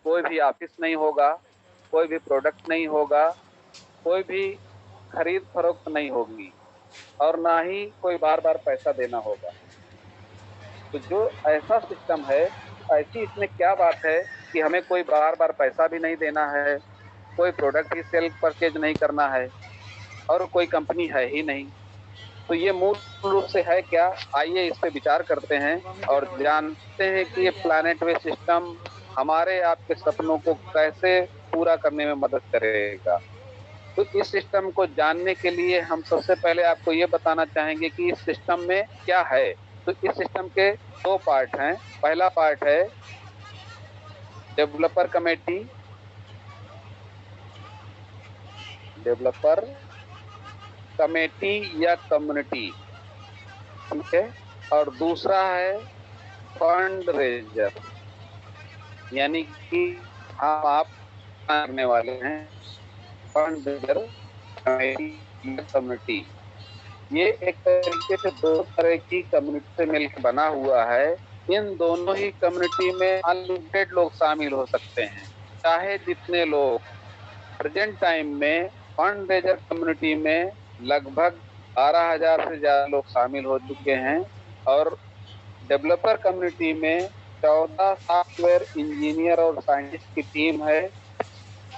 कोई भी ऑफिस नहीं होगा, कोई भी प्रोडक्ट नहीं होगा, कोई भी खरीद फरोख्त नहीं होगी और ना ही कोई बार बार पैसा देना होगा। तो जो ऐसा सिस्टम है, ऐसी इसमें क्या बात है कि हमें कोई बार बार पैसा भी नहीं देना है, कोई प्रोडक्ट ही सेल परचेज नहीं करना है और कोई कंपनी है ही नहीं। तो ये मूल रूप से है क्या? आइए इस पे विचार करते हैं और जानते हैं कि ये प्लैनेट वे सिस्टम हमारे आपके सपनों को कैसे पूरा करने में मदद करेगा। तो इस सिस्टम को जानने के लिए हम सबसे पहले आपको ये बताना चाहेंगे कि इस सिस्टम में क्या है। तो इस सिस्टम के दो पार्ट हैं। पहला पार्ट है डेवलपर कमेटी, डेवलपर कमेटी या कम्युनिटी, ठीक है। और दूसरा है फंड रेजर, यानी कि हम आप करने वाले हैं फंड रेजर कम्युनिटी। ये एक तरीके से दो तरह की कम्युनिटी से मिलकर बना हुआ है। इन दोनों ही कम्युनिटी में अनलिमिटेड लोग शामिल हो सकते हैं, चाहे जितने लोग। प्रेजेंट टाइम में फंड रेजर कम्युनिटी में लगभग 12,000 से ज्यादा लोग शामिल हो चुके हैं और डेवलपर कम्युनिटी में 14 सॉफ्टवेयर इंजीनियर और साइंटिस्ट की टीम है।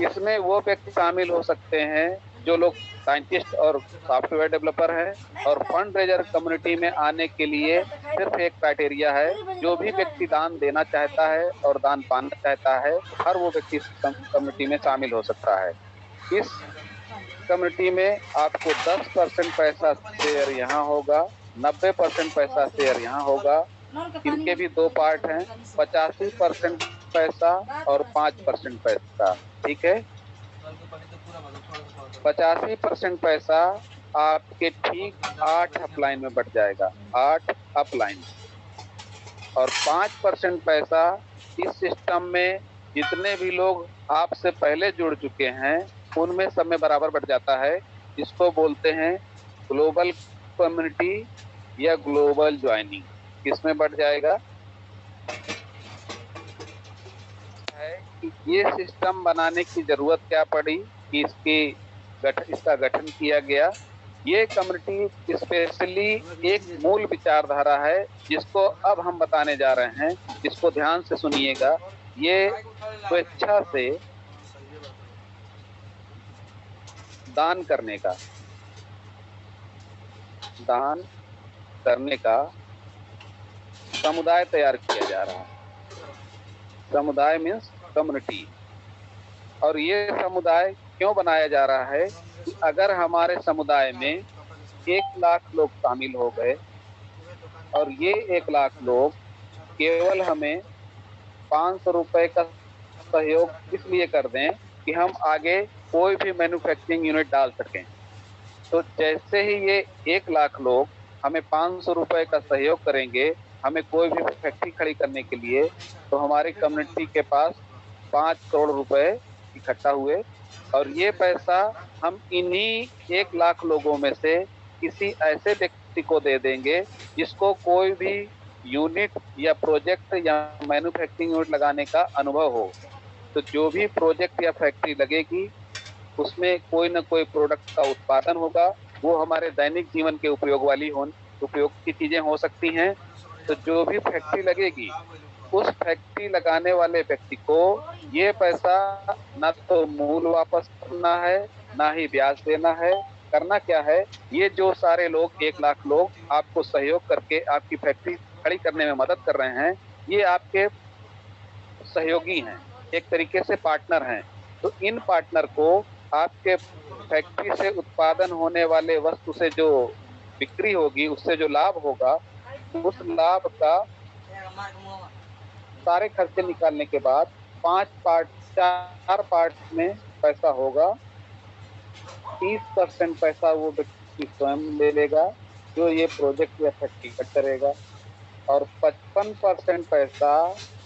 इसमें वो व्यक्ति शामिल हो सकते हैं जो लोग साइंटिस्ट और सॉफ्टवेयर डेवलपर हैं। और फंड रेजर कम्युनिटी में आने के लिए सिर्फ एक क्राइटेरिया है, जो भी व्यक्ति दान देना चाहता है और दान पाना चाहता है, हर वो व्यक्ति इस कम्युनिटी में शामिल हो सकता है। इस कम्युनिटी में आपको 10% पैसा शेयर यहाँ होगा, 90% पैसा शेयर यहाँ होगा। इनके भी दो पार्ट हैं, 85% पैसा और 5% पैसा, ठीक है। 85% पैसा आपके ठीक 8 अपलाइन में बढ़ जाएगा, 8 अपलाइन। और 5% पैसा इस सिस्टम में जितने भी लोग आपसे पहले जुड़ चुके हैं उनमें सब में बराबर बढ़ जाता है। इसको बोलते हैं ग्लोबल कम्युनिटी या ग्लोबल ज्वाइनिंग। किसमें बढ़ जाएगा है कि ये सिस्टम बनाने की जरूरत क्या पड़ी, कि इसका गठन किया गया। ये कम्युनिटी स्पेशली एक मूल विचारधारा है जिसको अब हम बताने जा रहे हैं, जिसको ध्यान से सुनिएगा। ये स्वेच्छा से दान करने का, दान करने का समुदाय तैयार किया जा रहा है। समुदाय मीन्स कम्युनिटी। और ये समुदाय क्यों बनाया जा रहा है कि अगर हमारे समुदाय में 1,00,000 लोग शामिल हो गए और ये 1,00,000 लोग केवल हमें 500 रुपए का सहयोग इसलिए कर दें कि हम आगे कोई भी मैन्युफैक्चरिंग यूनिट डाल सकें। तो जैसे ही ये 1,00,000 लोग हमें 500 रुपए का सहयोग करेंगे हमें कोई भी फैक्ट्री खड़ी करने के लिए, तो हमारी कम्युनिटी के पास 5 करोड़ रुपए इकट्ठा हुए। और ये पैसा हम इन्हीं 1,00,000 लोगों में से किसी ऐसे व्यक्ति को दे देंगे जिसको कोई भी यूनिट या प्रोजेक्ट या मैन्युफैक्चरिंग यूनिट लगाने का अनुभव हो। तो जो भी प्रोजेक्ट या फैक्ट्री लगेगी उसमें कोई ना कोई प्रोडक्ट का उत्पादन होगा, वो हमारे दैनिक जीवन के उपयोग की चीजें हो सकती हैं। तो जो भी फैक्ट्री लगेगी उस फैक्ट्री लगाने वाले व्यक्ति को ये पैसा ना तो मूल वापस करना है, ना ही ब्याज देना है। करना क्या है, ये जो सारे लोग 1,00,000 लोग आपको सहयोग करके आपकी फैक्ट्री खड़ी करने में मदद कर रहे हैं, ये आपके सहयोगी हैं, एक तरीके से पार्टनर हैं। तो इन पार्टनर को आपके फैक्ट्री से उत्पादन होने वाले वस्तु से जो बिक्री होगी, उससे जो लाभ होगा, उस लाभ का सारे खर्चे निकालने के बाद 4 पार्ट में पैसा होगा। 30% पैसा वो व्यक्ति स्वयं ले लेगा जो ये प्रोजेक्ट या फैक्ट्री करेगा, और 55% पैसा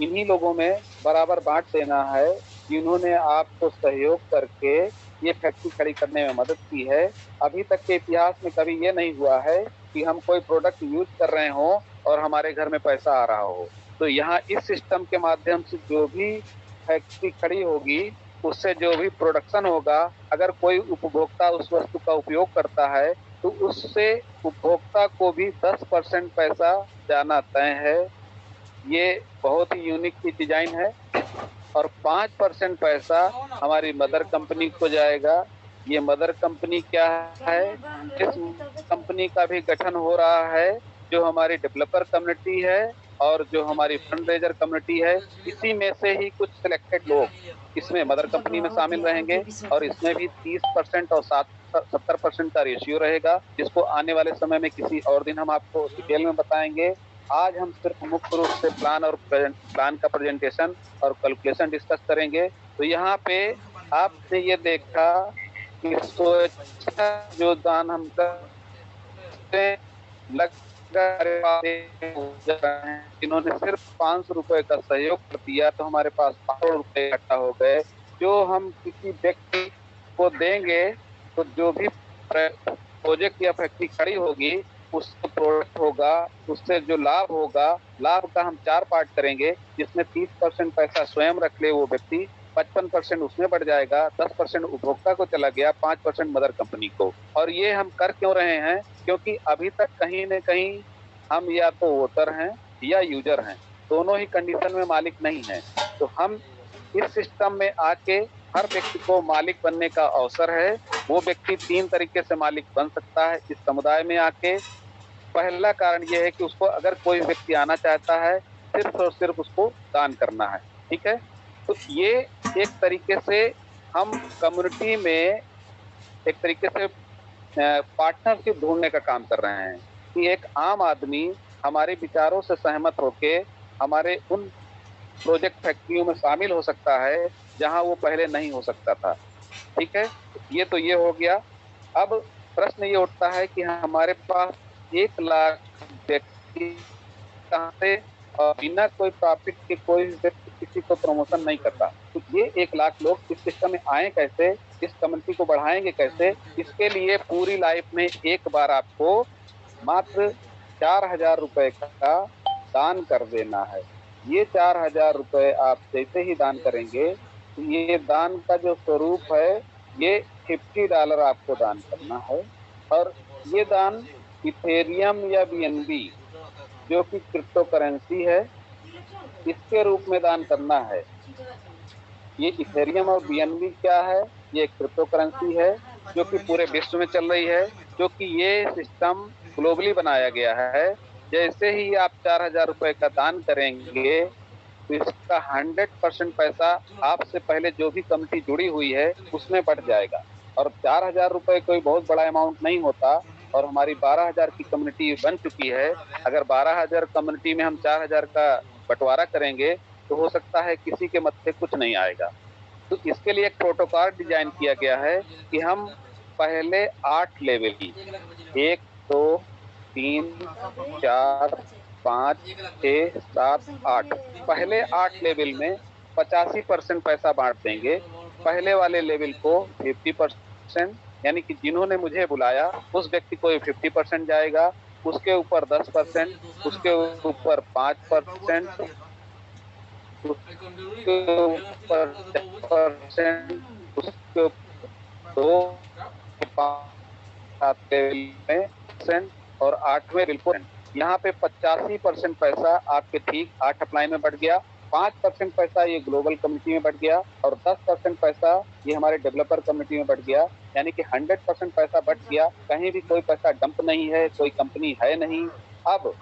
इन्हीं लोगों में बराबर बांट देना है जिन्होंने आपको सहयोग करके ये फैक्ट्री खड़ी करने में मदद की है। अभी तक के इतिहास में कभी ये नहीं हुआ है कि हम कोई प्रोडक्ट यूज कर रहे हो और हमारे घर में पैसा आ रहा हो। तो यहाँ इस सिस्टम के माध्यम से जो भी फैक्ट्री खड़ी होगी उससे जो भी प्रोडक्शन होगा, अगर कोई उपभोक्ता उस वस्तु का उपयोग करता है तो उससे उपभोक्ता को भी 10% पैसा जाना तय है। ये बहुत ही यूनिक सी डिजाइन है। और 5% पैसा हमारी मदर कंपनी को जाएगा। ये मदर कंपनी क्या है? इस कंपनी का भी गठन हो रहा है जो हमारी डेवलपर कम्युनिटी है और जो हमारी फंड रेजर कम्युनिटी है, इसी में से ही कुछ सिलेक्टेड लोग इसमें मदर कंपनी में शामिल रहेंगे और इसमें भी 30% और 70% का रेशियो रहेगा, जिसको आने वाले समय में किसी और दिन हम आपको डिटेल में बताएंगे। आज हम सिर्फ मुख्य रूप से प्लान का प्रेजेंटेशन और कैलकुलेशन डिस्कस करेंगे। तो यहाँ पे आपने ये देखा कि जो दान हम करते जिन्होंने सिर्फ 500 रुपए का सहयोग कर दिया तो हमारे पास 500 रुपए इकट्ठा हो गए, जो हम किसी व्यक्ति को देंगे तो जो भी प्रोजेक्ट या फैक्ट्री खड़ी होगी उससे प्रोडक्ट होगा, उससे जो लाभ होगा, लाभ का हम 4 पार्ट करेंगे, जिसमें 30% पैसा स्वयं रख ले वो व्यक्ति, 55% उसमें बढ़ जाएगा, 10% उपभोक्ता को चला गया, 5% मदर कंपनी को। और ये हम कर क्यों रहे हैं? क्योंकि अभी तक कहीं न कहीं हम या तो वोटर हैं या यूजर हैं, दोनों ही कंडीशन में मालिक नहीं है। तो हम इस सिस्टम में आके हर व्यक्ति को मालिक बनने का अवसर है। वो व्यक्ति 3 तरीके से मालिक बन सकता है इस समुदाय में आके। पहला कारण यह है कि उसको अगर कोई व्यक्ति आना चाहता है, सिर्फ और सिर्फ उसको दान करना है, ठीक है? तो ये एक तरीके से हम कम्युनिटी में एक तरीके से पार्टनरशिप ढूंढने का काम कर रहे हैं कि एक आम आदमी हमारे विचारों से सहमत होके हमारे उन प्रोजेक्ट फैक्ट्रियों में शामिल हो सकता है जहां वो पहले नहीं हो सकता था, ठीक है? ये तो ये हो गया। अब प्रश्न ये उठता है कि हमारे पास 1 लाख व्यक्ति कहाँ से और बिना कोई प्रॉफिट के कोई व्यक्ति किसी को प्रमोशन नहीं करता, तो ये 1 लाख लोग इस सिस्टम में आए कैसे, इस कम्युनिटी को बढ़ाएंगे कैसे? इसके लिए पूरी लाइफ में एक बार आपको मात्र 4,000 रुपए का दान कर देना है। ये 4,000 रुपए आप जैसे ही दान करेंगे, तो ये दान का जो स्वरूप है, ये $50 आपको दान करना है। और ये दान इथेरियम या बीएनबी जो कि क्रिप्टो करेंसी है, इसके रूप में दान करना है। ये इथेरियम और बीएनबी क्या है? ये क्रिप्टो करेंसी है जो कि पूरे विश्व में चल रही है, जो कि ये सिस्टम ग्लोबली बनाया गया है। जैसे ही आप 4,000 रुपए का दान करेंगे तो इसका 100% पैसा आपसे पहले जो भी कमिटी जुड़ी हुई है उसमें बढ़ जाएगा। और 4,000 रुपए कोई बहुत बड़ा अमाउंट नहीं होता और हमारी 12,000 की कम्युनिटी बन चुकी है। अगर 12,000 कम्युनिटी में हम 4,000 का बंटवारा करेंगे तो हो सकता है किसी के मत्थे कुछ नहीं आएगा। तो इसके लिए एक प्रोटोकॉल डिजाइन किया गया है कि हम पहले 8 लेवल की 1, 2, 3, 4, 5, 6, 7, 8 पहले 8 लेवल में 85% पैसा बांट देंगे। पहले वाले लेवल को 50%, यानी कि जिन्होंने मुझे बुलाया उस व्यक्ति को 50% जाएगा, उसके ऊपर 10%, उसके ऊपर 5%, उसके ऊपर 10%, उसके दो 5 लेवल में और 8वें बिल्कुल यहाँ पे 85% पैसा आपके ठीक 8 अप्लाई में बढ़ गया, 5% पैसा ये ग्लोबल कम्युनिटी में बढ़ गया और 10% पैसा ये हमारे डेवलपर कम्युनिटी में बढ़ गया। यानी कि 100% पैसा बढ़ गया, कहीं भी कोई पैसा डंप नहीं है, कोई कंपनी है नहीं। अब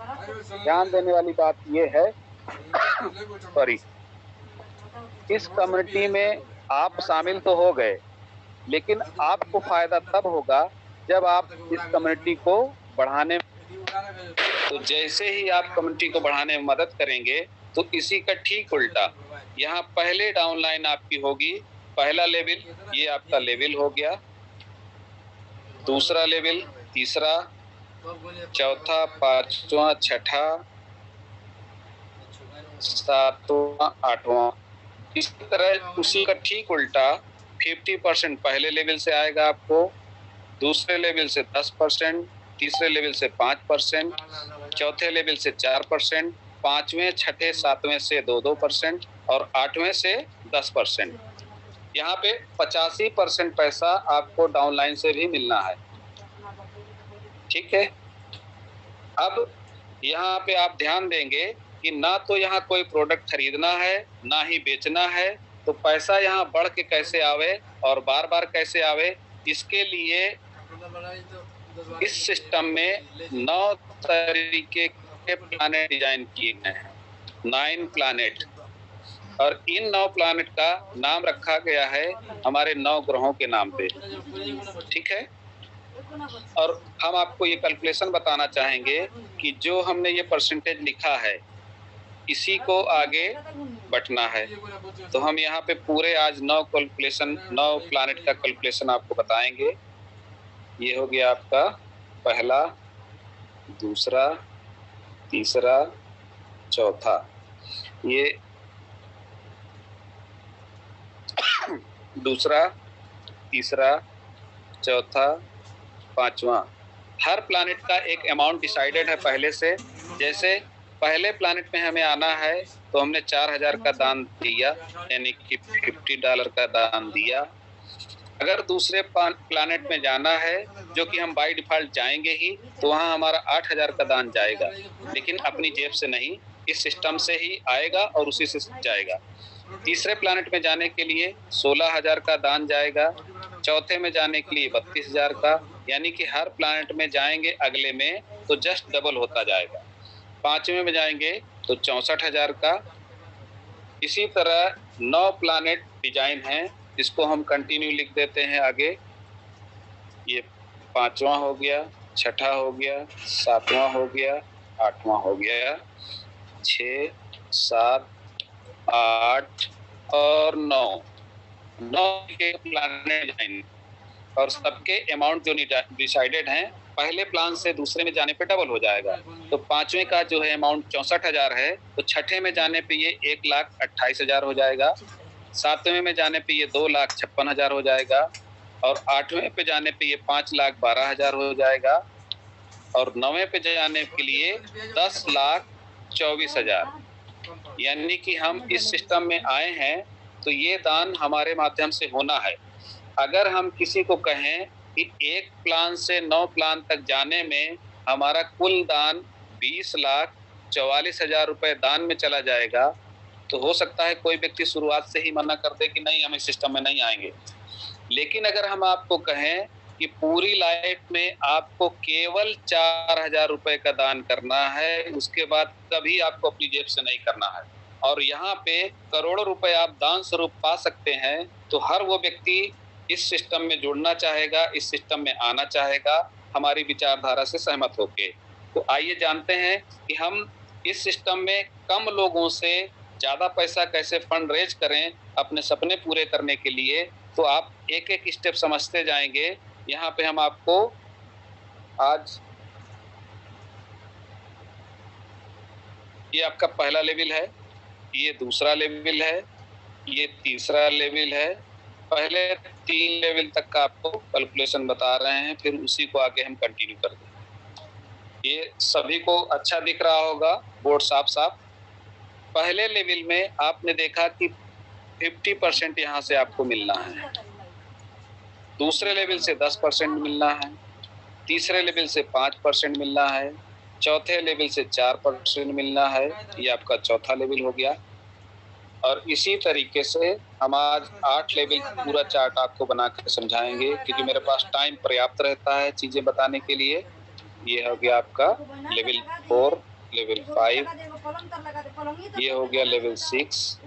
ध्यान देने वाली बात ये है सॉरी, इस कम्युनिटी में आप शामिल तो हो गए, लेकिन आपको फायदा तब होगा जब आप इस कम्युनिटी को बढ़ाने, तो जैसे ही आप कम्युनिटी को बढ़ाने में मदद करेंगे तो इसी का ठीक उल्टा यहाँ पहले डाउनलाइन आपकी होगी। पहला लेवल ये आपका लेवल हो गया, दूसरा लेवल, तीसरा, चौथा, पांचवा, छठा, सातवां, आठवां। इसी तरह उसी का ठीक उल्टा 50% पहले लेवल से आएगा आपको, दूसरे लेवल से 10%, तीसरे लेवल से 5%, चौथे लेवल से 4%, 5वें, छठे, 7वें से 2-2%, और 8वें से 10%। यहाँ पे 85% पैसा आपको डाउनलाइन से भी मिलना है। ठीक है। अब यहाँ पे आप ध्यान देंगे कि ना तो यहाँ कोई प्रोडक्ट खरीदना है ना ही बेचना है, तो पैसा यहाँ बढ़ के कैसे आवे और बार बार कैसे आवे, इसके लिए इस सिस्टम में 9 तरीके के प्लैनेट डिजाइन किए गए हैं, 9 प्लैनेट। और इन 9 प्लैनेट का नाम रखा गया है हमारे 9 ग्रहों के नाम पे। ठीक है। और हम आपको ये कैलकुलेशन बताना चाहेंगे कि जो हमने ये परसेंटेज लिखा है इसी को आगे बढ़ना है। तो हम यहाँ पे पूरे आज 9 प्लैनेट का कैलकुलेशन आपको बताएंगे। ये हो गया आपका पहला, दूसरा, तीसरा, चौथा। ये दूसरा, तीसरा, चौथा, पांचवा। हर प्लैनेट का एक अमाउंट डिसाइडेड है पहले से। जैसे पहले प्लैनेट में हमें आना है तो हमने 4000 का दान दिया, यानी कि $50 का दान दिया। अगर दूसरे प्लैनेट में जाना है, जो कि हम बाय डिफॉल्ट जाएंगे ही, तो वहाँ हमारा 8000 का दान जाएगा, लेकिन अपनी जेब से नहीं, इस सिस्टम से ही आएगा और उसी से जाएगा। तीसरे प्लैनेट में जाने के लिए 16000 का दान जाएगा, चौथे में जाने के लिए 32000 का, यानी कि हर प्लैनेट में जाएंगे अगले में तो जस्ट डबल होता जाएगा। पांचवें में जाएंगे तो 64000 का। इसी तरह 9 प्लैनेट डिजाइन हैं, इसको हम कंटिन्यू लिख देते हैं आगे। ये पांचवा हो गया, छठा हो गया, सातवां हो गया, आठवां हो गया, 6, 7, 8 और 9 के प्लैनेट डिजाइन और सबके अमाउंट जो डिसाइडेड हैं, पहले प्लान से दूसरे में जाने पे डबल हो जाएगा। तो पांचवें का जो है अमाउंट 64,000 है, तो छठे में जाने पे ये 1,28,000 हो जाएगा, सातवें में जाने पे ये 2,56,000 हो जाएगा, और आठवें पे जाने पे ये 5,12,000 हो जाएगा, और नौवें पे जाने के लिए 10,24,000। यानी कि हम इस सिस्टम में आए हैं तो ये दान हमारे माध्यम से होना है। अगर हम किसी को कहें कि एक प्लान से 9 प्लान तक जाने में हमारा कुल दान 20,44,000 रुपए दान में चला जाएगा, तो हो सकता है कोई व्यक्ति शुरुआत से ही मना कर दे कि नहीं, हम इस सिस्टम में नहीं आएंगे। लेकिन अगर हम आपको कहें कि पूरी लाइफ में आपको केवल 4,000 रुपए का दान करना है, उसके बाद कभी आपको अपनी जेब से नहीं करना है, और यहाँ पे करोड़ों रुपए आप दान स्वरूप पा सकते हैं, तो हर वो व्यक्ति इस सिस्टम में जुड़ना चाहेगा, इस सिस्टम में आना चाहेगा, हमारी विचारधारा से सहमत होके। तो आइए जानते हैं कि हम इस सिस्टम में कम लोगों से ज़्यादा पैसा कैसे फंड रेज करें अपने सपने पूरे करने के लिए। तो आप एक एक स्टेप समझते जाएंगे। यहाँ पे हम आपको आज, ये आपका पहला लेवल है, ये दूसरा लेवल है, ये तीसरा लेवल है। पहले 3 लेवल तक का आपको कैलकुलेशन बता रहे हैं, फिर उसी को आगे हम कंटिन्यू कर देंगे। ये सभी को अच्छा दिख रहा होगा, बोर्ड साफ साफ। पहले लेवल में आपने देखा कि 50% यहाँ से आपको मिलना है, दूसरे लेवल से 10% मिलना है, तीसरे लेवल से 5% मिलना है, चौथे लेवल से 4% मिलना है। ये आपका चौथा लेवल हो गया। और इसी तरीके से हम आज 8 लेवल पूरा चार्ट आपको बनाकर समझाएंगे, क्योंकि मेरे पास टाइम पर्याप्त रहता है चीजें बताने के लिए। ये हो गया आपका लेवल 4, लेवल 5, ये हो गया लेवल 6,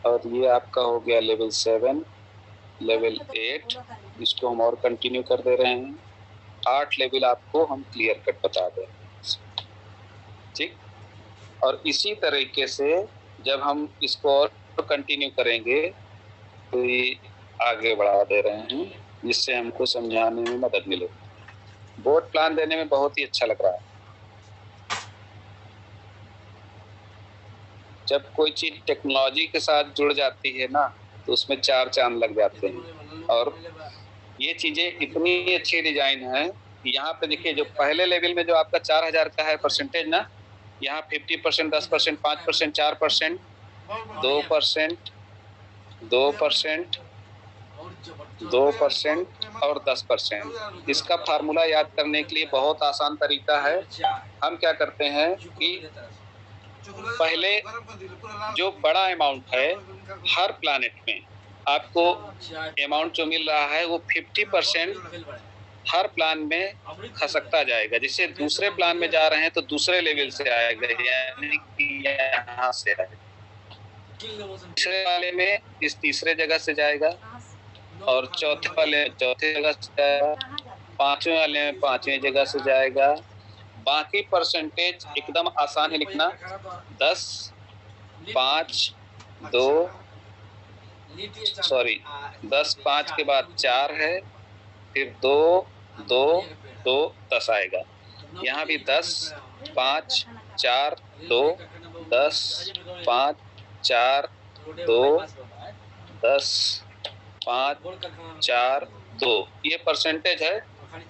और ये आपका हो गया लेवल 7, लेवल 8, इसको हम और कंटिन्यू कर दे रहे हैं। 8 लेवल आपको हम क्लियर कट बता दे रहे हैं, ठीक। और इसी तरीके से जब हम इसको और कंटिन्यू करेंगे तो ये आगे बढ़ा दे रहे हैं, जिससे हमको समझाने में मदद मिले। बोर्ड प्लान देने में बहुत ही अच्छा लग रहा है। जब कोई चीज टेक्नोलॉजी के साथ जुड़ जाती है ना, तो उसमें 4 चांद लग जाते हैं। और ये चीजें इतनी अच्छी डिजाइन है कि यहाँ पे देखिए, जो पहले लेवल में जो आपका 4,000 का है परसेंटेज ना, यहाँ 50%, 10%, 5%, 4%, 2%, 2%, 2% और 10%। इसका फार्मूला याद करने के लिए बहुत आसान तरीका है। हम क्या करते हैं कि पहले जो बड़ा अमाउंट है हर प्लैनेट में आपको अमाउंट जो मिल रहा है वो 50% हर प्लान में खसकता जाएगा। जिससे दूसरे प्लान में जा रहे हैं तो दूसरे लेवल से आएगा, यानी कि यहाँ से आएगा। तीसरे वाले में इस तीसरे जगह से जाएगा और चौथे वाले में चौथे जगह से जाएगा, पांचवें वाले में पांचवें जगह से जाएगा। बाकी परसेंटेज एकदम आसान है लिखना, 10, 5, 2, 10, 5 के बाद 4 है, फिर 2, 2, 2, 10 आएगा। यहाँ भी 10, 5, 4, 2, 10, 5, 4, 2, 10, 5, 4, 2 ये परसेंटेज है।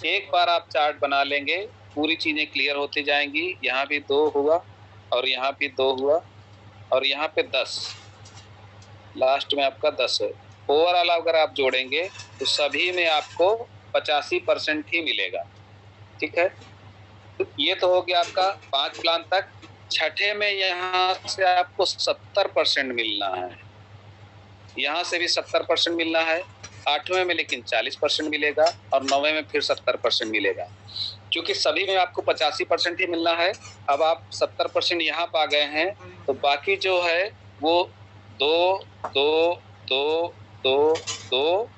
एक बार आप चार्ट बना लेंगे पूरी चीजें क्लियर होती जाएंगी। यहाँ भी 2 हुआ और यहाँ भी 2 हुआ और यहाँ पे 10, लास्ट में आपका 10 है। ओवरऑल अगर आप जोड़ेंगे तो सभी में आपको 85% ही मिलेगा। ठीक है, तो ये तो हो गया आपका 5 प्लान तक। छठे में यहाँ से आपको 70% मिलना है, यहाँ से भी 70% मिलना है। 8वें में लेकिन 40% मिलेगा और 9वें में फिर 70% मिलेगा। क्योंकि सभी में आपको 85% ही मिलना है। अब आप 70% यहाँ पा गए हैं तो बाकी जो है वो 2, 2, 2, 2, 2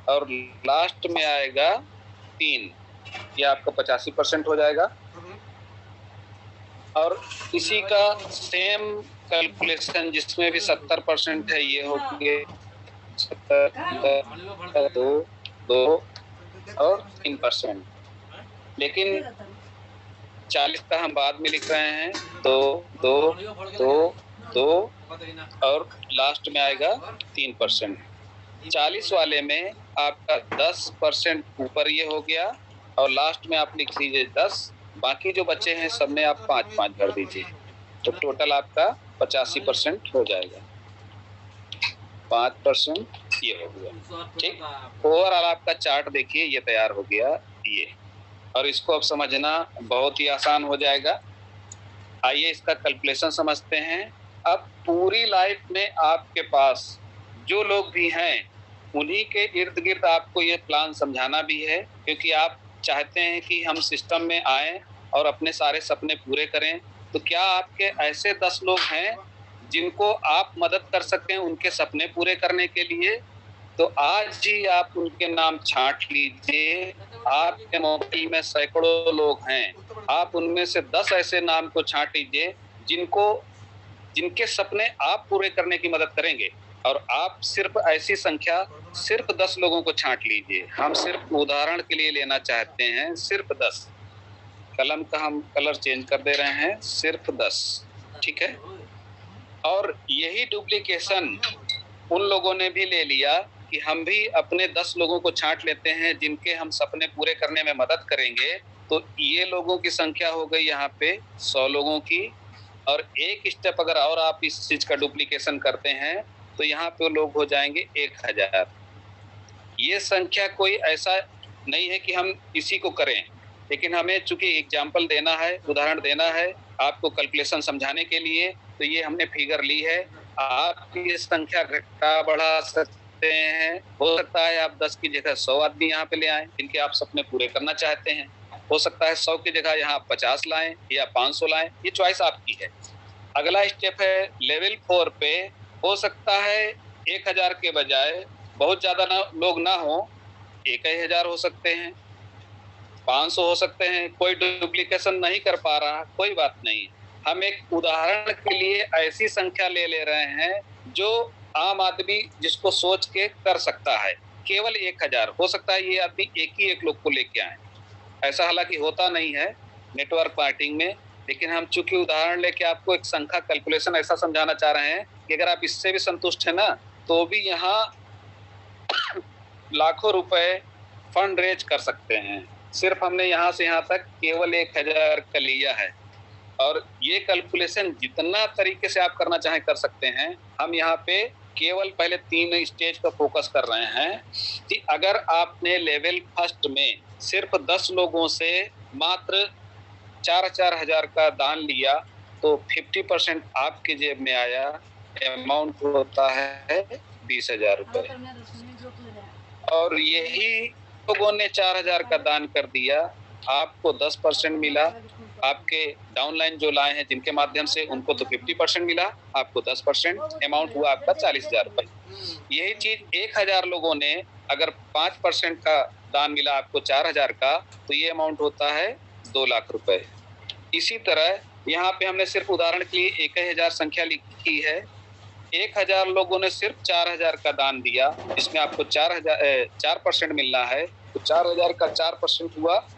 और लास्ट में आएगा 3। ये आपका 85% हो जाएगा। और इसी का सेम कैलकुलेशन जिसमें भी 70% है, ये हो गए 2, 2 और 3%। लेकिन 40 का हम बाद में लिख रहे हैं, 2, 2, 2, 2 और लास्ट में आएगा 3%। 40 वाले में आपका 10% ऊपर ये हो गया और लास्ट में आप लिख दीजिए 10। बाकी जो बच्चे हैं सब में आप 5-5 भर दीजिए, तो टोटल आपका 85% हो जाएगा। 5% ये हो गया। ठीक, ओवरऑल आपका चार्ट देखिए ये तैयार हो गया ये, और इसको अब समझना बहुत ही आसान हो जाएगा। आइए इसका कैलकुलेशन समझते हैं। अब पूरी लाइफ में आपके पास जो लोग भी हैं उन्हीं के इर्द गिर्द आपको ये प्लान समझाना भी है, क्योंकि आप चाहते हैं कि हम सिस्टम में आए और अपने सारे सपने पूरे करें। तो क्या आपके ऐसे 10 लोग हैं जिनको आप मदद कर सकते हैं उनके सपने पूरे करने के लिए? तो आज ही आप उनके नाम छांट लीजिए। आपके मोबाइल में सैकड़ों लोग हैं, आप उनमें से 10 ऐसे नाम को छांट लीजिए जिनके सपने आप पूरे करने की मदद करेंगे। और आप सिर्फ ऐसी संख्या सिर्फ 10 लोगों को छांट लीजिए। हम सिर्फ उदाहरण के लिए लेना चाहते हैं, सिर्फ 10। कलम का हम कलर चेंज कर दे रहे हैं, सिर्फ 10। ठीक है, और यही डुप्लीकेशन उन लोगों ने भी ले लिया कि हम भी अपने 10 लोगों को छांट लेते हैं जिनके हम सपने पूरे करने में मदद करेंगे। तो ये लोगों की संख्या हो गई यहाँ पे 100 लोगों की। और एक स्टेप अगर और आप इस चीज का डुप्लीकेशन करते हैं तो यहाँ पे लोग हो जाएंगे 1000। ये संख्या कोई ऐसा नहीं है कि हम इसी को करें, लेकिन हमें चूंकि एग्जाम्पल देना है, उदाहरण देना है आपको कैलकुलेशन समझाने के लिए, तो ये हमने फिगर ली है। आप ये संख्या घटा बढ़ा सकते हैं। हो सकता है आप 10 की जगह 100 आदमी यहाँ पे ले आए जिनके आप सपने पूरे करना चाहते हैं। हो सकता है 100 की जगह यहाँ 50 लाएं या 500 लाएं, ये चॉइस आपकी है। अगला स्टेप है लेवल 4 पे। हो सकता है 1000 के बजाय बहुत ज्यादा लोग ना हो, 1000 हो सकते हैं, 500 हो सकते हैं। कोई डुप्लीकेशन नहीं कर पा रहा, कोई बात नहीं। हम एक उदाहरण के लिए ऐसी संख्या ले रहे हैं जो आम आदमी जिसको सोच के कर सकता है। केवल 1000 हो सकता है ये आदमी एक लोग को लेके आए। ऐसा हालांकि होता नहीं है नेटवर्क मार्केटिंग में, लेकिन हम चूंकि उदाहरण लेके आपको एक संख्या कैलकुलेशन ऐसा समझाना चाह रहे हैं कि अगर आप इससे भी संतुष्ट है ना, तो भी यहाँ लाखों रुपए फंड रेज कर सकते हैं। सिर्फ हमने यहाँ से यहाँ तक केवल 1000 का लिया है और ये कैलकुलेशन जितना तरीके से आप करना चाहें कर सकते हैं। हम यहाँ पे केवल पहले 3 स्टेज पर फोकस कर रहे हैं कि अगर आपने लेवल फर्स्ट में सिर्फ 10 लोगों से मात्र 4-4 हजार का दान लिया तो 50% आपके जेब में आया, अमाउंट होता है 20,000 रुपए। और यही लोगों ने 4,000 का दान कर दिया, आपको 10% मिला। आपके डाउनलाइन जो लाए हैं जिनके माध्यम से उनको तो 50% मिला, आपको 10%, अमाउंट हुआ आपका 40,000 रुपए। यही चीज 1,000 लोगों ने अगर 5% का दान मिला आपको 4,000 का, तो ये अमाउंट होता है 2 लाख रुपए। इसी तरह यहाँ पे हमने सिर्फ उदाहरण के लिए 1,000 संख्या लिखी है। 1,000 लोगों ने सिर्फ 4,000 का दान दिया, इसमें आपको 4% मिलना है, तो 4,000 का 4% हुआ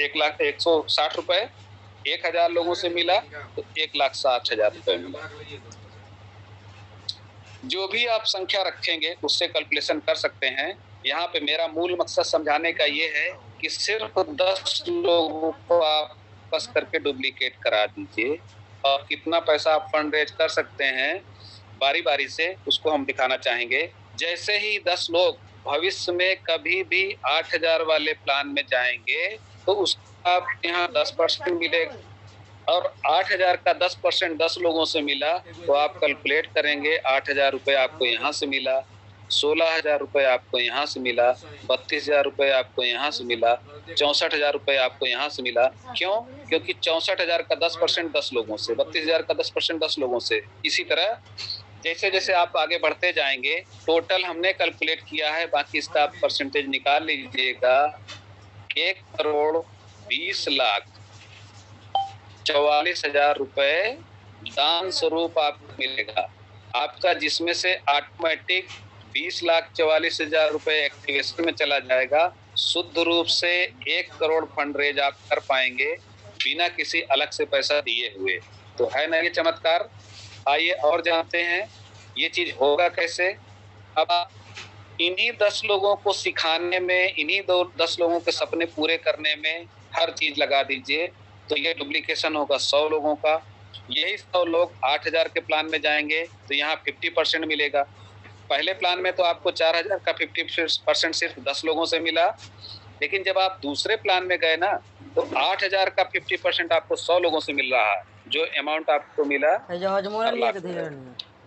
1,160 रुपए। 1,000 लोगों से मिला तो 1,60,000 रुपए मिला। जो भी आप संख्या रखेंगे उससे कैलकुलेशन कर सकते हैं। यहाँ पे मेरा मूल मकसद समझाने का ये है कि सिर्फ 10 लोगों को आप बस करके डुप्लीकेट करा दीजिए और कितना पैसा आप फंड रेज कर सकते हैं बारी बारी से उसको हम दिखाना चाहेंगे। जैसे ही 10 लोग भविष्य में कभी भी 8,000 वाले प्लान में जाएंगे तो उसका आप यहाँ 10% मिलेगा, और 8,000 का 10% 10 लोगों से मिला तो आप कैलकुलेट करेंगे 8,000 रुपए आपको यहाँ से मिला, 16,000 रुपए आपको यहाँ से मिला, 32,000 रुपए आपको यहाँ से मिला, 64,000 रुपए आपको यहाँ से मिला। क्यों? क्योंकि 64,000 का 10% 10 लोगों से, 32,000 का 10% 10 लोगों से। इसी तरह जैसे जैसे आप आगे बढ़ते जाएंगे, टोटल हमने कैलकुलेट किया है, बाकी इसका आप परसेंटेज निकाल लीजिएगा। 1,20,44,000 रुपए दान स्वरूप आपको मिलेगा आपका, जिसमें से ऑटोमेटिक 20,44,000 रुपए एक्टिवेशन में चला जाएगा। शुद्ध रूप से 1 करोड़ फंड रेज आप कर पाएंगे बिना किसी अलग से पैसा दिए हुए। तो है ना ये चमत्कार। आइए और जानते हैं ये चीज होगा कैसे। अब आप इन्हीं 10 लोगों को सिखाने में, इन्हीं 10 लोगों के सपने पूरे करने में हर चीज लगा दीजिए, तो ये डुप्लीकेशन होगा 100 लोगों का। यही 100 लोग 8,000 के प्लान में जाएंगे तो यहाँ 50% मिलेगा। पहले प्लान में तो आपको 4,000 का 50% सिर्फ 10 लोगों से मिला, लेकिन जब आप दूसरे प्लान में गए ना तो 8,000 का 50% आपको 100 लोगों से मिल रहा है, जो अमाउंट आपको मिला 4 लाख।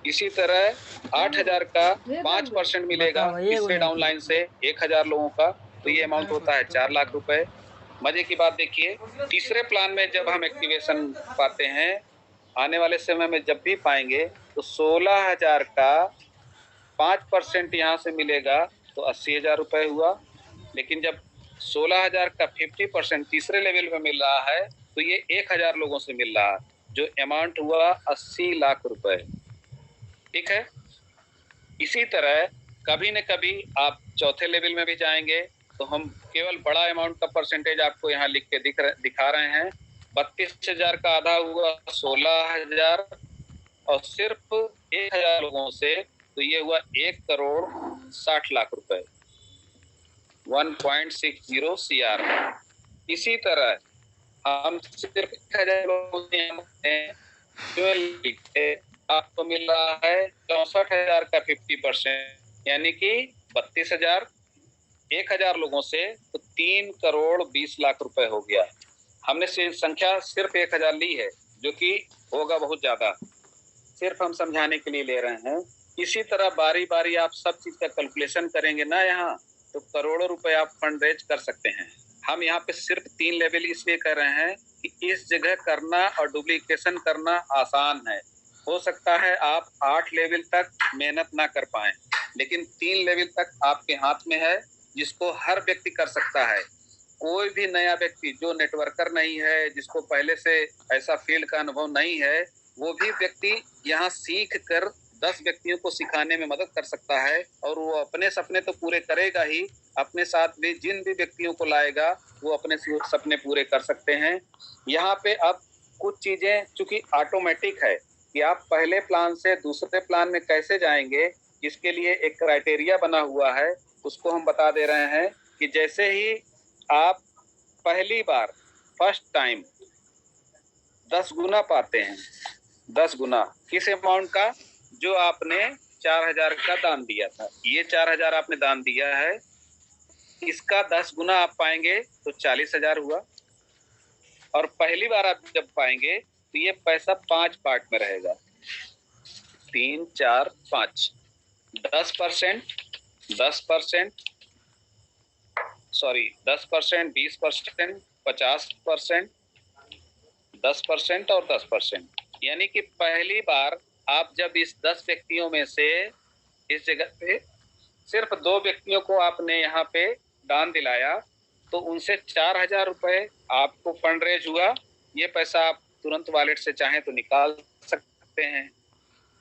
इसी तरह 8,000 का 5% मिलेगा तीसरे डाउनलाइन से 1,000 लोगों का, तो ये अमाउंट होता है 4 लाख रुपए। मजे की बात देखिए, तीसरे प्लान में जब हम एक्टिवेशन पाते हैं, आने वाले समय में जब भी पाएंगे, तो 16,000 का 5% यहाँ से मिलेगा तो 80,000 रुपए हुआ। लेकिन जब 16,000 का 50% तीसरे लेवल में मिल रहा है तो ये 1,000 लोगों से मिल रहा है, जो अमाउंट हुआ 80 लाख रुपए। ठीक है। इसी तरह कभी न कभी आप चौथे लेवल में भी जाएंगे तो हम केवल बड़ा अमाउंट का परसेंटेज आपको यहाँ लिख के दिखा रहे हैं। 32,000 का आधा हुआ 16,000 और सिर्फ 1,000 लोगों से, तो ये हुआ 1,60,00,000 रुपए, 1.60 CR। इसी तरह हम सिर्फ 1,000 लोगों से लिखे, आपको मिल रहा है 64,000 का 50%, यानी कि 32,000, 1,000 लोगों से तो 3,20,00,000 रुपए हो गया। हमने संख्या सिर्फ 1,000 ली है, जो कि होगा बहुत ज्यादा, सिर्फ हम समझाने के लिए ले रहे हैं। इसी तरह बारी बारी आप सब चीज का कैलकुलेशन करेंगे ना यहाँ, तो करोड़ों रुपए आप फंड रेज कर सकते हैं। हम यहाँ पे सिर्फ 3 लेवल इसलिए कर रहे हैं कि इस जगह करना और डुप्लीकेशन करना आसान है। हो सकता है आप 8 लेवल तक मेहनत ना कर पाए, लेकिन 3 लेवल तक आपके हाथ में है, जिसको हर व्यक्ति कर सकता है। कोई भी नया व्यक्ति जो नेटवर्कर नहीं है, जिसको पहले से ऐसा फील्ड का अनुभव नहीं है, वो भी व्यक्ति यहाँ सीख कर 10 व्यक्तियों को सिखाने में मदद कर सकता है, और वो अपने सपने तो पूरे करेगा ही, अपने साथ भी जिन भी व्यक्तियों को लाएगा वो अपने सपने पूरे कर सकते हैं। यहाँ पे अब कुछ चीजें चूंकि ऑटोमेटिक है कि आप पहले प्लान से दूसरे प्लान में कैसे जाएंगे, इसके लिए एक क्राइटेरिया बना हुआ है, उसको हम बता दे रहे हैं कि जैसे ही आप पहली बार फर्स्ट टाइम 10 गुना पाते हैं, 10 गुना किस अमाउंट का, जो आपने 4,000 का दान दिया था। ये 4,000 आपने दान दिया है, इसका 10 गुना आप पाएंगे तो 40,000 हुआ। और पहली बार आप जब पाएंगे तो ये पैसा 5 पार्ट में रहेगा, 3, 4, 5। 10%, 10%, सॉरी 10%, 20%, 50%, 10% और 10%। यानी कि पहली बार आप जब इस 10 व्यक्तियों में से इस जगह पे सिर्फ 2 व्यक्तियों को आपने यहाँ पे दान दिलाया, तो उनसे 4,000 रुपए आपको फंड रेज हुआ। ये पैसा आप तुरंत वॉलेट से चाहें तो निकाल सकते हैं।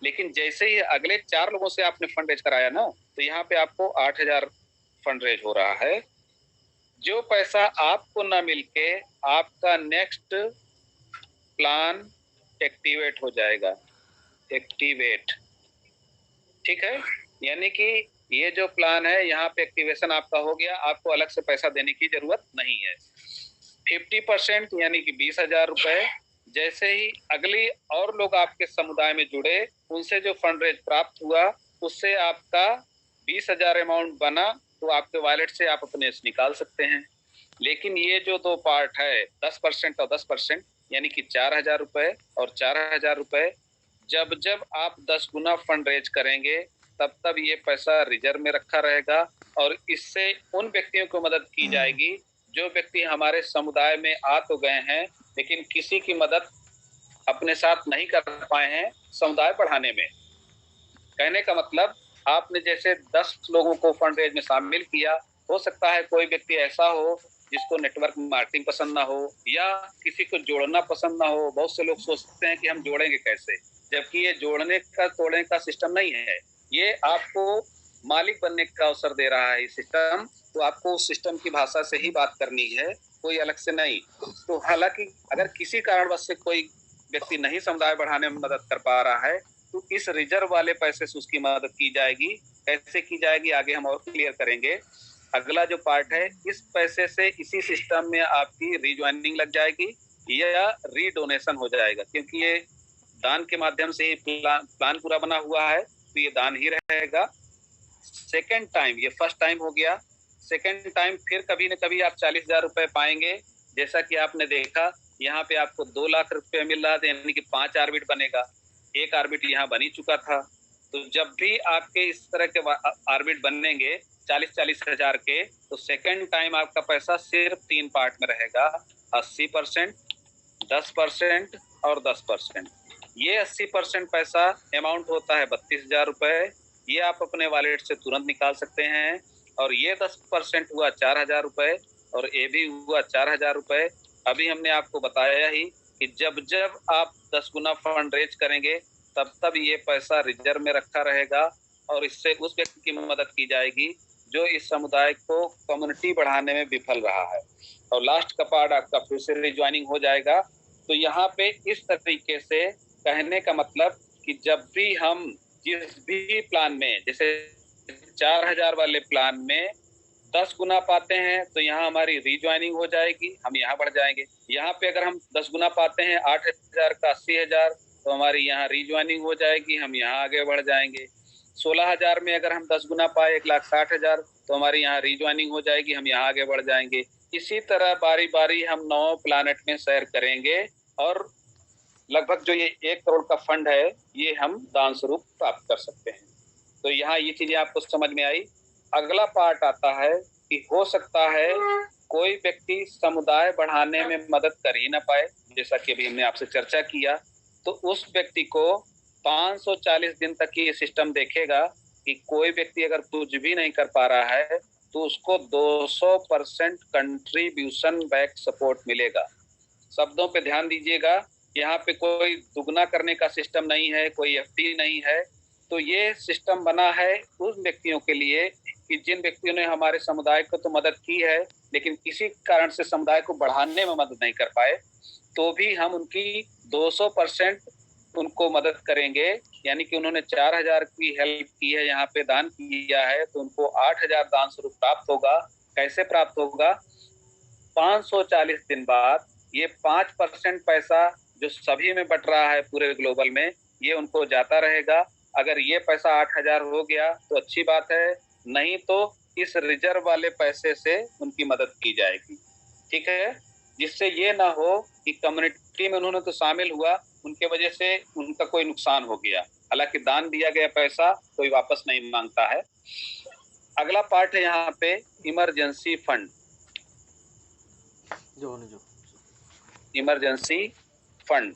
लेकिन जैसे ही अगले 4 लोगों से आपने फंड रेज कराया ना, तो यहाँ पे आपको 8,000 फंड रेज हो रहा है। जो पैसा आपको ना मिलके आपका नेक्स्ट प्लान एक्टिवेट हो जाएगा, एक्टिवेट, ठीक है। यानी कि ये जो प्लान है यहाँ पे एक्टिवेशन आपका हो गया, आपको अलग से पैसा देने की जरूरत नहीं है। 50% यानी कि 20,000 रुपए, जैसे ही अगली और लोग आपके समुदाय में जुड़े, उनसे जो फंड रेज प्राप्त हुआ, उससे आपका 20,000 अमाउंट बना, तो आपके वॉलेट से आप अपने से निकाल सकते हैं। लेकिन ये जो 2 पार्ट है, 10% और 10%, यानी कि 4,000 रुपए और 4,000 रुपए, जब जब आप 10 गुना फंड रेज करेंगे, तब तब ये पैसा रिजर्व में रखा रहेगा। और इससे उन व्यक्तियों को मदद की जाएगी जो व्यक्ति हमारे समुदाय में आ तो गए हैं, लेकिन किसी की मदद अपने साथ नहीं कर पाए हैं समुदाय बढ़ाने में। कहने का मतलब, आपने जैसे 10 लोगों को फंड रेज में शामिल किया, हो सकता है कोई व्यक्ति ऐसा हो जिसको नेटवर्क मार्केटिंग पसंद ना हो, या किसी को जोड़ना पसंद ना हो। बहुत से लोग सोचते हैं कि हम जोड़ेंगे कैसे, जबकि ये जोड़ने का तोड़ने का सिस्टम नहीं है, ये आपको मालिक बनने का अवसर दे रहा है। ये सिस्टम, तो आपको उस सिस्टम की भाषा से ही बात करनी है, कोई अलग से नहीं। तो हालांकि अगर किसी कारणवश से कोई व्यक्ति नहीं समुदाय बढ़ाने में मदद कर पा रहा है, तो इस रिजर्व वाले पैसे से उसकी मदद की जाएगी। कैसे की जाएगी आगे हम और क्लियर करेंगे। अगला जो पार्ट है, इस पैसे से इसी सिस्टम में आपकी रीज्वाइनिंग लग जाएगी या रीडोनेशन हो जाएगा, क्योंकि ये दान के माध्यम से प्लान पूरा बना हुआ है, तो ये दान ही रहेगा। सेकेंड टाइम, ये फर्स्ट टाइम हो गया, सेकेंड टाइम फिर कभी न कभी आप 40,000 रुपए पाएंगे। जैसा कि आपने देखा, यहाँ पे आपको 2 लाख रुपए मिल रहा था, यानी कि 5 आर्बिट बनेगा। 1 आर्बिट यहाँ बन ही चुका था। तो जब भी आपके इस तरह के आर्बिट बनेंगे 40-40 हजार के, तो सेकेंड टाइम आपका पैसा सिर्फ 3 पार्ट में रहेगा, 80%, 10% और 10%। ये 80% पैसा अमाउंट होता है 32,000 रुपए, ये आप अपने वॉलेट से तुरंत निकाल सकते हैं। और ये 10% हुआ 4,000 रुपए, और ये भी हुआ 4,000 रुपए। अभी हमने आपको बताया ही कि जब जब आप 10 गुना फंड रेज करेंगे, तब तब ये पैसा रिजर्व में रखा रहेगा, और इससे उस व्यक्ति की मदद की जाएगी जो इस समुदाय को कम्युनिटी बढ़ाने में विफल रहा है। और लास्ट का पार्ट आपका फिर से रिज्वाइनिंग हो जाएगा। तो यहाँ पे इस तरीके से कहने का मतलब कि जब भी हम जिस भी प्लान में, जैसे 4,000 वाले प्लान में 10 गुना पाते हैं, तो यहाँ हमारी रिज्वाइनिंग हो जाएगी, हम यहाँ बढ़ जाएंगे। यहाँ पे अगर हम 10 गुना पाते हैं 8,000 का 80,000, तो हमारी यहाँ रिज्वाइनिंग हो जाएगी, हम यहाँ आगे बढ़ जाएंगे। 16,000 में अगर हम 10 गुना पाए 1,60,000, तो हमारी यहाँ रिज्वाइनिंग हो जाएगी, हम यहाँ आगे बढ़ जाएंगे। इसी तरह बारी बारी हम 9 प्लानेट में सैर करेंगे, और लगभग जो ये 1 करोड़ का फंड है, ये हम दान स्वरूप प्राप्त कर सकते हैं। तो यहाँ ये चीजें आपको समझ में आई। अगला पार्ट आता है कि हो सकता है कोई व्यक्ति समुदाय बढ़ाने में मदद कर ही ना पाए, जैसा कि अभी हमने आपसे चर्चा किया। तो उस व्यक्ति को 540 दिन तक ये सिस्टम देखेगा कि कोई व्यक्ति अगर कुछ भी नहीं कर पा रहा है, तो उसको 200% कंट्रीब्यूशन बैक सपोर्ट मिलेगा। शब्दों पे ध्यान दीजिएगा, यहाँ पे कोई दुगना करने का सिस्टम नहीं है, कोई एफडी नहीं है। तो ये सिस्टम बना है उन व्यक्तियों के लिए कि जिन व्यक्तियों ने हमारे समुदाय को तो मदद की है, लेकिन किसी कारण से समुदाय को बढ़ाने में मदद नहीं कर पाए, तो भी हम उनकी 200% उनको मदद करेंगे। यानी कि उन्होंने 4,000 की हेल्प की है, यहाँ पे दान किया है, तो उनको 8,000 दान स्वरूप प्राप्त होगा। कैसे प्राप्त होगा? 540 दिन बाद ये 5% पैसा जो सभी में बट रहा है पूरे ग्लोबल में, ये उनको जाता रहेगा। अगर ये पैसा 8,000 हो गया तो अच्छी बात है, नहीं तो इस रिजर्व वाले पैसे से उनकी मदद की जाएगी। ठीक है, जिससे ये ना हो कि कम्युनिटी में उन्होंने तो शामिल हुआ, उनके वजह से उनका कोई नुकसान हो गया। हालांकि दान दिया गया पैसा कोई वापस नहीं मांगता है। अगला पार्ट है यहाँ पे emergency fund. Emergency fund,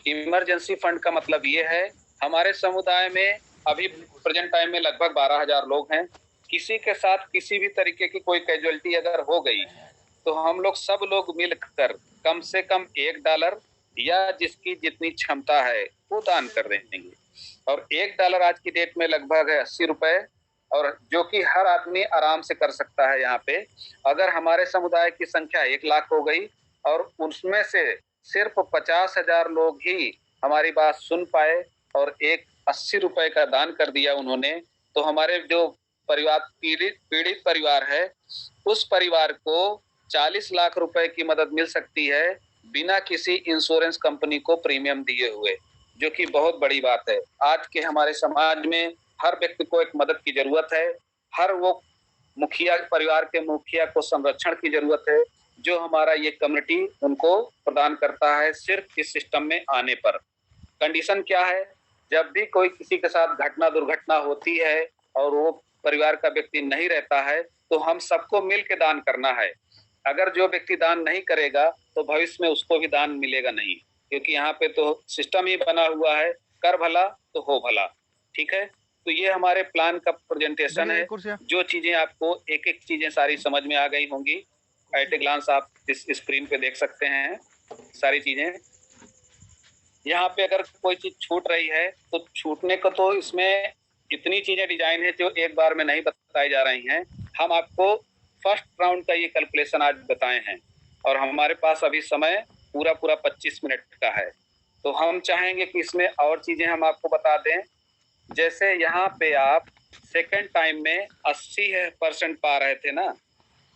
emergency fund का मतलब ये है, हमारे समुदाय में अभी प्रेजेंट टाइम में लगभग 12,000 लोग हैं। किसी के साथ किसी भी तरीके की कोई कैजुअलिटी अगर हो गई तो हम लोग सब लोग मिलकर कम से कम $1 या जिसकी जितनी क्षमता है वो दान कर देंगे। और $1 आज की डेट में लगभग है 80 रुपए, और जो कि हर आदमी आराम से कर सकता है। यहाँ पे अगर हमारे समुदाय की संख्या 1 लाख हो गई और उसमें से सिर्फ 50,000 लोग ही हमारी बात सुन पाए और एक 80 रुपए का दान कर दिया उन्होंने, तो हमारे जो परिवार पीड़ित परिवार है उस परिवार को 40 लाख रुपए की मदद मिल सकती है बिना किसी इंश्योरेंस कंपनी को प्रीमियम दिए हुए, जो कि बहुत बड़ी बात है। आज के हमारे समाज में हर व्यक्ति को एक मदद की जरूरत है। हर वो मुखिया, परिवार के मुखिया को संरक्षण की जरूरत है जो हमारा ये कम्युनिटी उनको प्रदान करता है सिर्फ इस सिस्टम में आने पर। कंडीशन क्या है, जब भी कोई किसी के साथ घटना दुर्घटना होती है और वो परिवार का व्यक्ति नहीं रहता है तो हम सबको मिल के दान करना है। अगर जो व्यक्ति दान नहीं करेगा तो भविष्य में उसको भी दान मिलेगा नहीं, क्योंकि यहाँ पे तो सिस्टम ही बना हुआ है, कर भला तो हो भला। ठीक है, तो ये हमारे प्लान का प्रेजेंटेशन है। जो चीजें आपको एक एक चीजें सारी समझ में आ गई होंगी, एट ए ग्लांस आप इस स्क्रीन पे देख सकते हैं सारी चीजें। यहाँ पे अगर कोई चीज छूट रही है तो छूटने को तो इसमें इतनी चीजें डिजाइन है जो एक बार में नहीं बताई जा रही हैं। हम आपको फर्स्ट राउंड का ये कैलकुलेशन आज बताए हैं और हमारे पास अभी समय पूरा 25 मिनट का है, तो हम चाहेंगे कि इसमें और चीजें हम आपको बता दें। जैसे यहाँ पे आप सेकेंड टाइम में 80% पा रहे थे ना,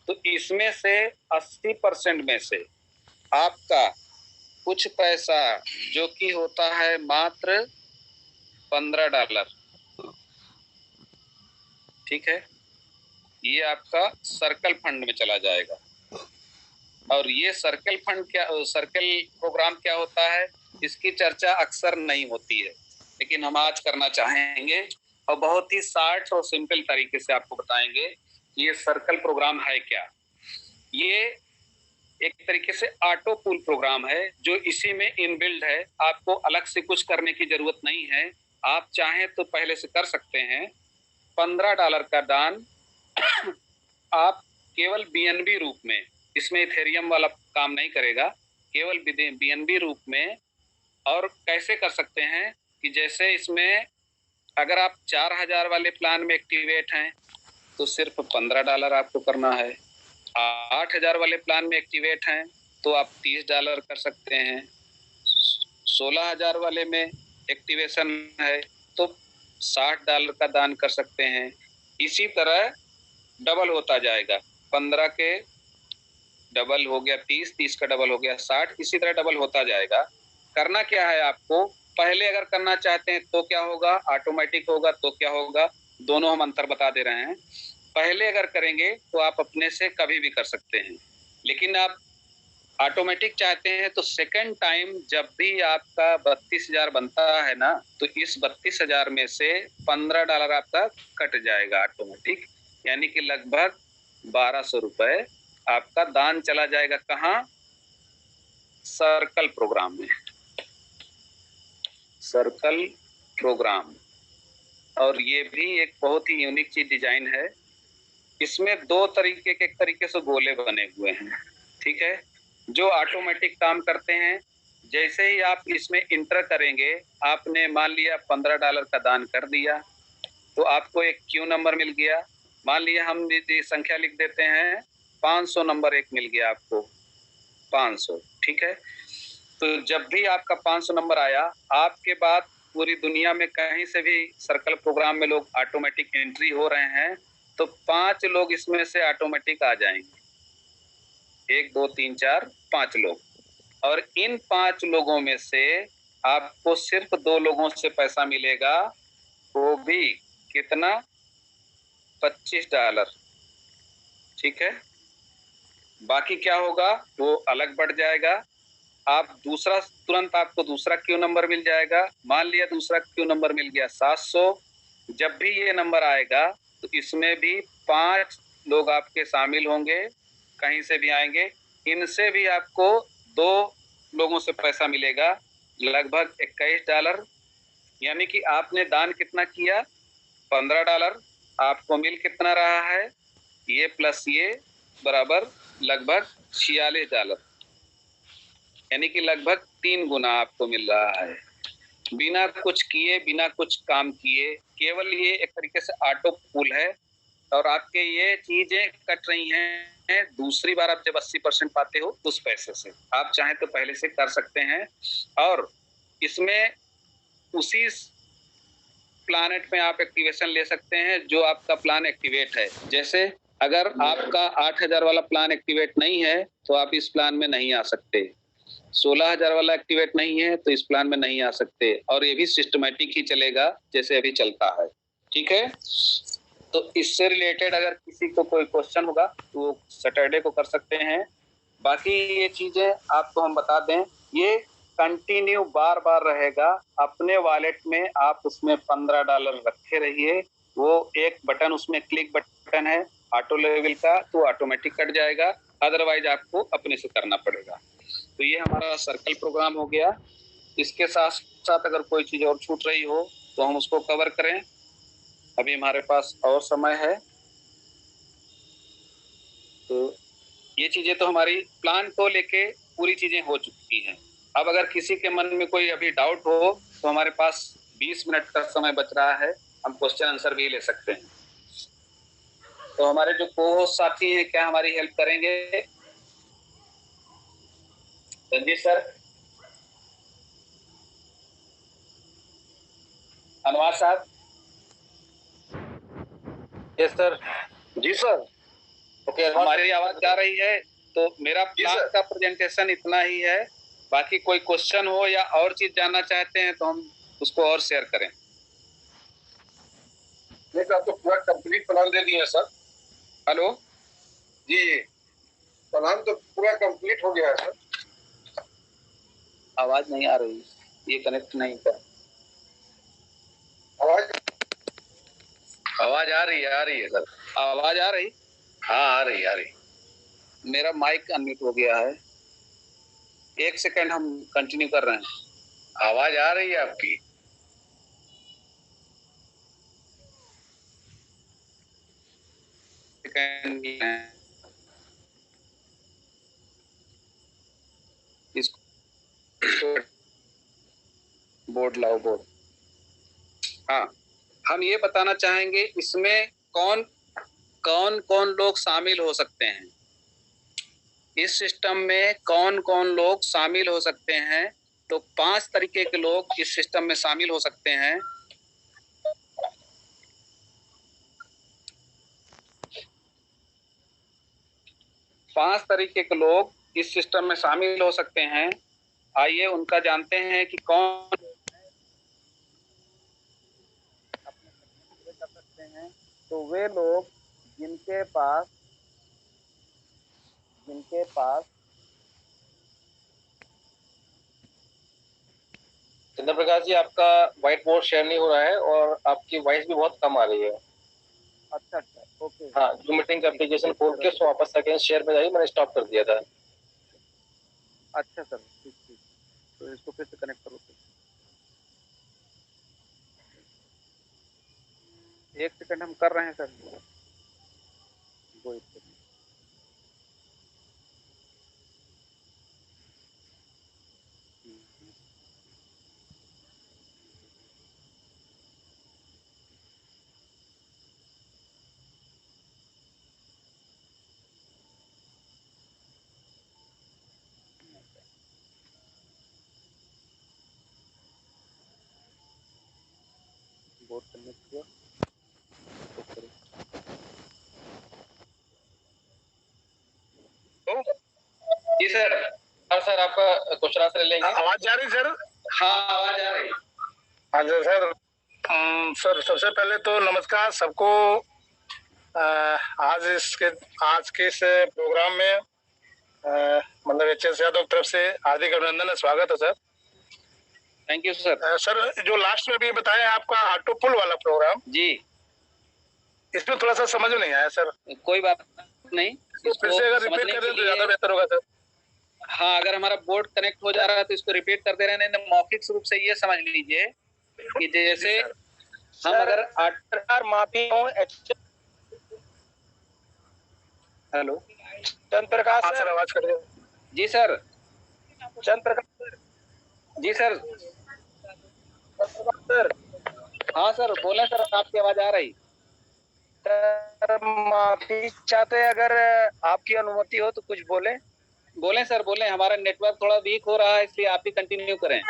तो इसमें से 80% में से आपका कुछ पैसा जो कि होता है मात्र $15, ठीक है, ये आपका सर्कल फंड में चला जाएगा। और ये सर्कल फंड क्या, सर्कल प्रोग्राम क्या होता है, इसकी चर्चा अक्सर नहीं होती है, लेकिन हम आज करना चाहेंगे और बहुत ही शार्ट और सिंपल तरीके से आपको बताएंगे कि ये सर्कल प्रोग्राम है क्या। ये एक तरीके से ऑटो पूल प्रोग्राम है जो इसी में इनबिल्ड है, आपको अलग से कुछ करने की जरूरत नहीं है। आप चाहें तो पहले से कर सकते हैं। $15 का दान आप केवल बीएनबी रूप में, इसमें इथेरियम वाला काम नहीं करेगा, केवल बीएनबी रूप में। और कैसे कर सकते हैं कि जैसे इसमें अगर आप 4,000 वाले प्लान में एक्टिवेट हैं तो सिर्फ $15 आपको करना है। 8,000 वाले प्लान में एक्टिवेट हैं तो आप $30 कर सकते हैं। 16,000 वाले में एक्टिवेशन है तो $60 का दान कर सकते हैं। इसी तरह डबल होता जाएगा, 15 के डबल हो गया 30, 30 का डबल हो गया 60, इसी तरह डबल होता जाएगा। करना क्या है आपको, पहले अगर करना चाहते हैं तो क्या होगा, ऑटोमेटिक होगा तो क्या होगा, दोनों हम अंतर बता दे रहे हैं। पहले अगर करेंगे तो आप अपने से कभी भी कर सकते हैं, लेकिन आप ऑटोमेटिक चाहते हैं तो सेकंड टाइम जब भी आपका 32,000 बनता है ना, तो इस 32,000 में से $15 आपका कट जाएगा ऑटोमेटिक, यानी कि लगभग 1,200 रुपए आपका दान चला जाएगा। कहाँ, सर्कल प्रोग्राम में, सर्कल प्रोग्राम। और ये भी एक बहुत ही यूनिक चीज डिजाइन है, इसमें दो तरीके के, एक तरीके से गोले बने हुए हैं, ठीक है, जो ऑटोमेटिक काम करते हैं। जैसे ही आप इसमें इंटर करेंगे, आपने मान लिया $15 का दान कर दिया तो आपको एक क्यू नंबर मिल गया। मान लिया हम संख्या लिख देते हैं 500 नंबर एक मिल गया आपको, 500, ठीक है। तो जब भी आपका 500 नंबर आया, आपके बाद पूरी दुनिया में कहीं से भी सर्कल प्रोग्राम में लोग ऑटोमेटिक एंट्री हो रहे हैं तो 5 लोग इसमें से ऑटोमेटिक आ जाएंगे, 1 2 3 4 5 लोग। और इन 5 लोगों में से आपको सिर्फ 2 लोगों से पैसा मिलेगा, वो भी कितना? $25। ठीक है, बाकी क्या होगा वो अलग बढ़ जाएगा। आप दूसरा, तुरंत आपको दूसरा क्यू नंबर मिल जाएगा। मान लिया दूसरा क्यू नंबर मिल गया 700। जब भी ये नंबर आएगा तो इसमें भी 5 लोग आपके शामिल होंगे, कहीं से भी आएंगे। इनसे भी आपको 2 लोगों से पैसा मिलेगा, लगभग $21। यानी कि आपने दान कितना किया? $15। आपको मिल कितना रहा है? ये प्लस ये बराबर लगभग $46। यानी कि लगभग 3 गुना आपको मिल रहा है, बिना कुछ किए, बिना कुछ काम किए। केवल ये एक तरीके से ऑटो पुल है और आपके ये चीजें कट रही हैं। दूसरी बार आप जब 80% पाते हो उस पैसे से आप चाहें तो पहले से कर सकते हैं। और इसमें उसी प्लानेट में आप एक्टिवेशन ले सकते हैं जो आपका प्लान एक्टिवेट है। जैसे अगर आपका 8,000 वाला प्लान एक्टिवेट नहीं है तो आप इस प्लान में नहीं आ सकते। 16,000 वाला एक्टिवेट नहीं है तो इस प्लान में नहीं आ सकते। और ये भी सिस्टमेटिक ही चलेगा जैसे अभी चलता है। ठीक है, तो इससे रिलेटेड अगर किसी को कोई क्वेश्चन होगा तो वो सैटरडे को कर सकते हैं। बाकी ये चीजें आपको हम बता दें, ये कंटिन्यू बार बार रहेगा। अपने वॉलेट में आप उसमें $15 रखे रहिए। वो एक बटन उसमें क्लिक बटन है ऑटो लेवल का, तो ऑटोमेटिक कट जाएगा, अदरवाइज आपको अपने से करना पड़ेगा। तो ये हमारा सर्कल प्रोग्राम हो गया। इसके साथ साथ अगर कोई चीज और छूट रही हो तो हम उसको कवर करें। अभी हमारे पास और समय है। तो ये चीजें तो हमारी प्लान को लेके पूरी चीजें हो चुकी हैं। अब अगर किसी के मन में कोई अभी डाउट हो तो हमारे पास 20 मिनट का समय बच रहा है, हम क्वेश्चन आंसर भी ले सकते हैं। तो हमारे जो को साथी हैं क्या हमारी हेल्प करेंगे? रंजीत सर, अनवर साहब। Yes sir. जी सर। ओके, हमारी आवाज जा रही है? तो मेरा प्लान का प्रेजेंटेशन इतना ही है। बाकी कोई क्वेश्चन हो या और चीज जानना चाहते हैं तो हम उसको और शेयर करें। नहीं सर, तो पूरा कंप्लीट प्लान दे दिए सर। हेलो जी, प्लान तो पूरा कंप्लीट हो गया है सर। आवाज नहीं आ रही, ये कनेक्ट नहीं कर। आवाज आवाज आ रही है सर। आवाज आ रही? हाँ, आ रही। मेरा माइक अनम्यूट हो गया है। 1 सेकंड, हम कंटिन्यू कर रहे हैं। आवाज आ रही है आपकी? इसको बोर्ड लाओ, बोर्ड। हाँ, हम ये बताना चाहेंगे इसमें कौन कौन कौन लोग शामिल हो सकते हैं। इस सिस्टम में कौन कौन लोग शामिल हो सकते हैं? तो 5 तरीके के लोग इस सिस्टम में शामिल हो सकते हैं। पांच तरीके के लोग इस सिस्टम में शामिल हो सकते हैं। आइए उनका जानते हैं कि कौन अपने कर सकते हैं। तो वे लोग जिनके पास चंद्र प्रकाश जी, आपका व्हाइट बोर्ड शेयर नहीं हो रहा है और आपकी वॉइस भी बहुत कम आ रही है। अच्छा, ओके। हाँ, जूम मीटिंग का एप्लीकेशन खोल के उसको वापस सेकेंड शेयर में जाइए, मैंने स्टॉप कर दिया था। अच्छा सर, ठीक। तो इसको फिर से कनेक्ट करो। 1 सेकंड हम कर रहे हैं सर। बोर्ड कनेक्ट हुआ। जी सर। अनवर सर आपका क्वेश्चन आंसर लेंगे। आवाज जा रही सर? हाँ आवाज आ रही। हाँ जी सर। सर सबसे पहले तो नमस्कार सबको। आज के इस प्रोग्राम में मतलब एच.एस. यादव की तरफ से हार्दिक अभिनंदन है, स्वागत है sir. Thank you sir. Sir जो लास्ट में भी बताया आपका ऑटो पुल वाला प्रोग्राम जी, इसमें थोड़ा सा समझ में नहीं आया सर। कोई बात नहीं, फिर से अगर रिपीट कर दें तो ज्यादा बेहतर होगा सर। हाँ, अगर हमारा बोर्ड कनेक्ट हो जा रहा है तो इसको रिपीट करते रहने। मौखिक रूप से ये समझ लीजिए कि जैसे हम अगर माफी हो हेलो चंद्र प्रकाश सर, आवाज कर दे। जी सर। चंद्र प्रकाश जी सर। सर। हाँ सर बोले सर, आपकी आवाज आ रही। सर माफी चाहते हैं, अगर आपकी अनुमति हो तो कुछ बोले। बोले सर बोले, हमारा नेटवर्क थोड़ा वीक हो रहा है इसलिए आप भी कंटिन्यू करें।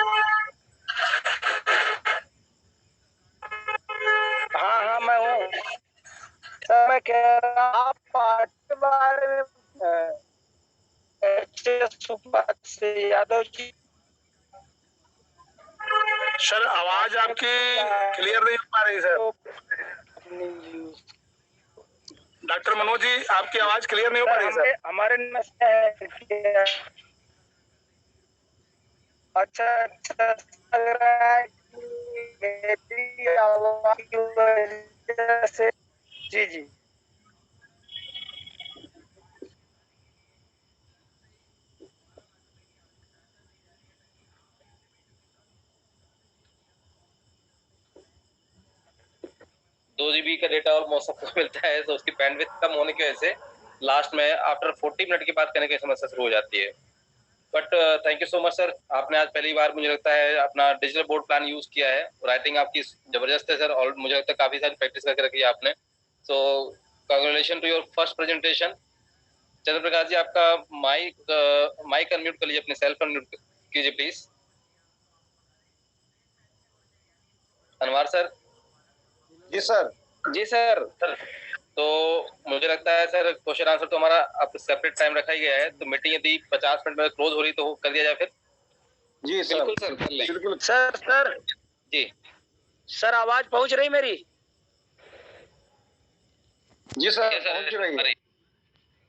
हाँ हाँ मैं हूँ सर। मैं कह रहा आप पार्टी बारे में से यादव जी। सर आवाज आपकी क्लियर नहीं हो पा रही सर। डॉक्टर मनोज जी आपकी आवाज क्लियर नहीं हो पा रही सर। हमारे अच्छा लग रहा है मेरी आवाज की वजह से। जी जी दो जीबी का डेटा और मौसम को मिलता है तो उसकी बैंडविड्थ कम होने की वजह से लास्ट में आफ्टर 40 मिनट के बाद करने की समस्या शुरू हो जाती है। But thank you so much sir, आपने आज पहली बार मुझे लगता है अपना डिजिटल बोर्ड प्लान यूज किया है। राइटिंग आपकी जबरदस्त है सर, और मुझे लगता है काफी सारी प्रैक्टिस करके रखी है आपने। So congratulation to your first presentation. Chandra Prakash ji आपका माइक अनम्यूट कर लीजिए, अपने सेल्फ अनम्यूट कीजिए प्लीज। अनवर सर। जी सर। जी सर। तो मुझे लगता है सर क्वेश्चन आंसर तो हमारा अब सेपरेट टाइम रखा ही गया है, तो मीटिंग यदि 50 मिनट में क्लोज हो रही तो कर दिया जाए फिर। जी सर बिल्कुल सर, कर लें। बिल्कुल सर। सर जी सर आवाज पहुंच रही मेरी? जी सर सर पहुंच रही है।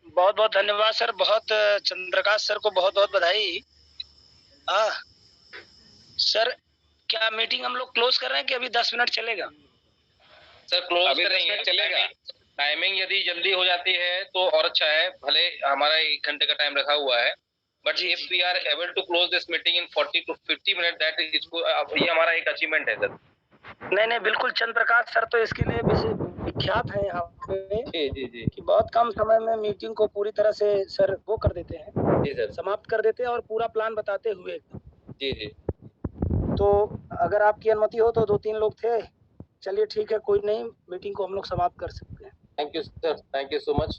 बहुत बहुत धन्यवाद सर। बहुत चंद्रकांत सर को बहुत बहुत बधाई। हाँ सर, क्या मीटिंग हम लोग क्लोज कर रहे हैं कि अभी 10 मिनट चलेगा? सर क्लोज अभी 10 करेंगे, मिनट चलेगा। टाइमिंग यदि जल्दी हो जाती है तो और अच्छा है, भले हमारा 1 घंटे का टाइम रखा हुआ है, but if we are able to close this meeting in 40 to 50 minute, that is ये हमारा एक अचीवमेंट है सर। नहीं नहीं बिल्कुल, चंद्र प्रकाश सर तो इसके लिए विख्यात है यहाँ पे। जी जी जी कि बहुत कम समय में मीटिंग को पूरी तरह से सर वो कर देते हैं। जी सर। समाप्त कर देते हैं और पूरा प्लान बताते हुए। जी जी तो अगर आपकी अनुमति हो तो 2-3 लोग थे। चलिए ठीक है, कोई नहीं, मीटिंग को हम लोग समाप्त कर सकते हैं। Thank you sir, thank you so much.